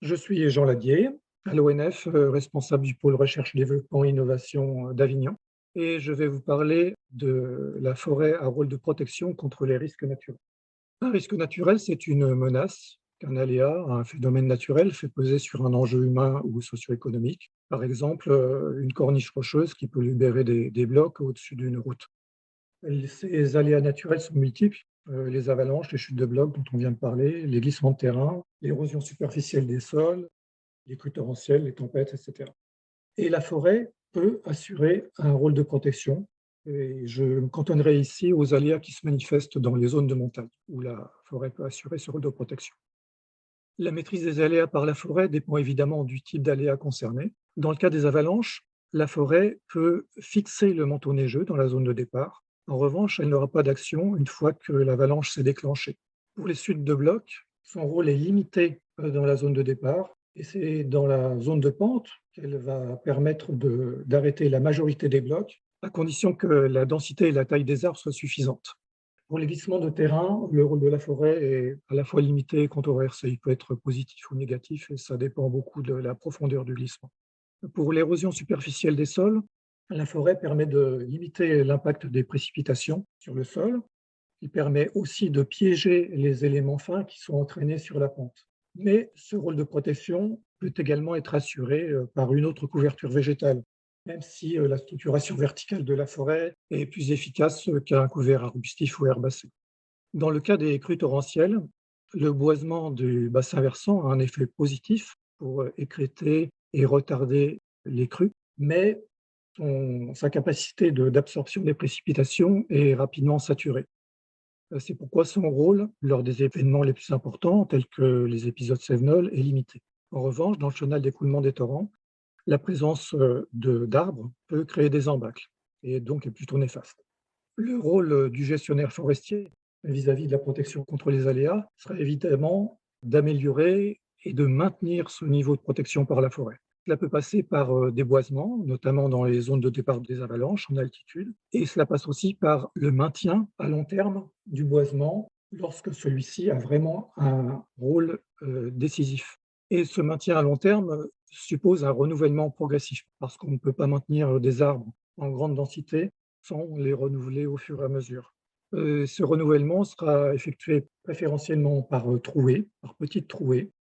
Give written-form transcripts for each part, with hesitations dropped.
Je suis Jean Ladier, à l'ONF, responsable du pôle recherche, développement et innovation d'Avignon, et je vais vous parler de la forêt à rôle de protection contre les risques naturels. Un risque naturel, c'est une menace qu'un aléa, un phénomène naturel fait peser sur un enjeu humain ou socio-économique. Par exemple, une corniche rocheuse qui peut libérer des blocs au-dessus d'une route. Ces aléas naturels sont multiples, les avalanches, les chutes de blocs dont on vient de parler, les glissements de terrain, l'érosion superficielle des sols, les crues torrentielles, les tempêtes, etc. Et la forêt peut assurer un rôle de protection. Et je me cantonnerai ici aux aléas qui se manifestent dans les zones de montagne, où la forêt peut assurer ce rôle de protection. La maîtrise des aléas par la forêt dépend évidemment du type d'aléa concerné. Dans le cas des avalanches, la forêt peut fixer le manteau neigeux dans la zone de départ. En revanche, elle n'aura pas d'action une fois que l'avalanche s'est déclenchée. Pour les chutes de blocs, son rôle est limité dans la zone de départ et c'est dans la zone de pente qu'elle va permettre d'arrêter la majorité des blocs, à condition que la densité et la taille des arbres soient suffisantes. Pour les glissements de terrain, le rôle de la forêt est à la fois limité et controversé. Il peut être positif ou négatif et ça dépend beaucoup de la profondeur du glissement. Pour l'érosion superficielle des sols, la forêt permet de limiter l'impact des précipitations sur le sol. Il permet aussi de piéger les éléments fins qui sont entraînés sur la pente. Mais ce rôle de protection peut également être assuré par une autre couverture végétale, même si la structuration verticale de la forêt est plus efficace qu'un couvert arbustif ou herbacé. Dans le cas des crues torrentielles, le boisement du bassin versant a un effet positif pour écrêter et retarder les crues, mais sa capacité d'absorption des précipitations est rapidement saturée. C'est pourquoi son rôle, lors des événements les plus importants, tels que les épisodes cévenols, est limité. En revanche, dans le chenal d'écoulement des torrents, la présence d'arbres peut créer des embâcles et donc est plutôt néfaste. Le rôle du gestionnaire forestier vis-à-vis de la protection contre les aléas serait évidemment d'améliorer et de maintenir ce niveau de protection par la forêt. Cela peut passer par des boisements, notamment dans les zones de départ des avalanches en altitude, et cela passe aussi par le maintien à long terme du boisement lorsque celui-ci a vraiment un rôle décisif. Et ce maintien à long terme suppose un renouvellement progressif, parce qu'on ne peut pas maintenir des arbres en grande densité sans les renouveler au fur et à mesure. Ce renouvellement sera effectué préférentiellement par trouée, par petites trouées,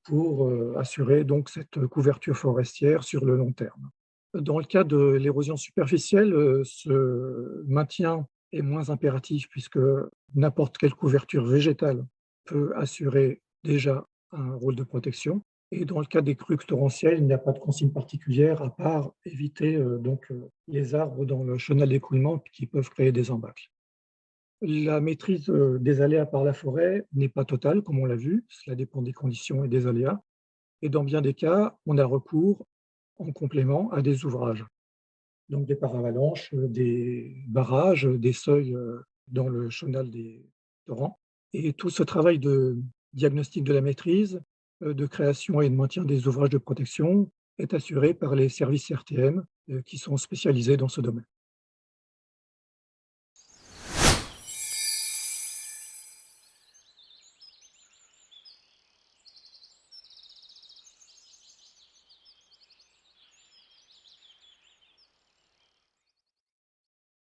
pour assurer donc cette couverture forestière sur le long terme. Dans le cas de l'érosion superficielle, ce maintien est moins impératif puisque n'importe quelle couverture végétale peut assurer déjà un rôle de protection. Et dans le cas des crues torrentielles, il n'y a pas de consigne particulière à part éviter les arbres dans le chenal d'écoulement qui peuvent créer des embâcles. La maîtrise des aléas par la forêt n'est pas totale, comme on l'a vu, cela dépend des conditions et des aléas. Et dans bien des cas, on a recours en complément à des ouvrages, donc des paravalanches, des barrages, des seuils dans le chenal des torrents. Et tout ce travail de diagnostic de la maîtrise, de création et de maintien des ouvrages de protection est assuré par les services RTM qui sont spécialisés dans ce domaine.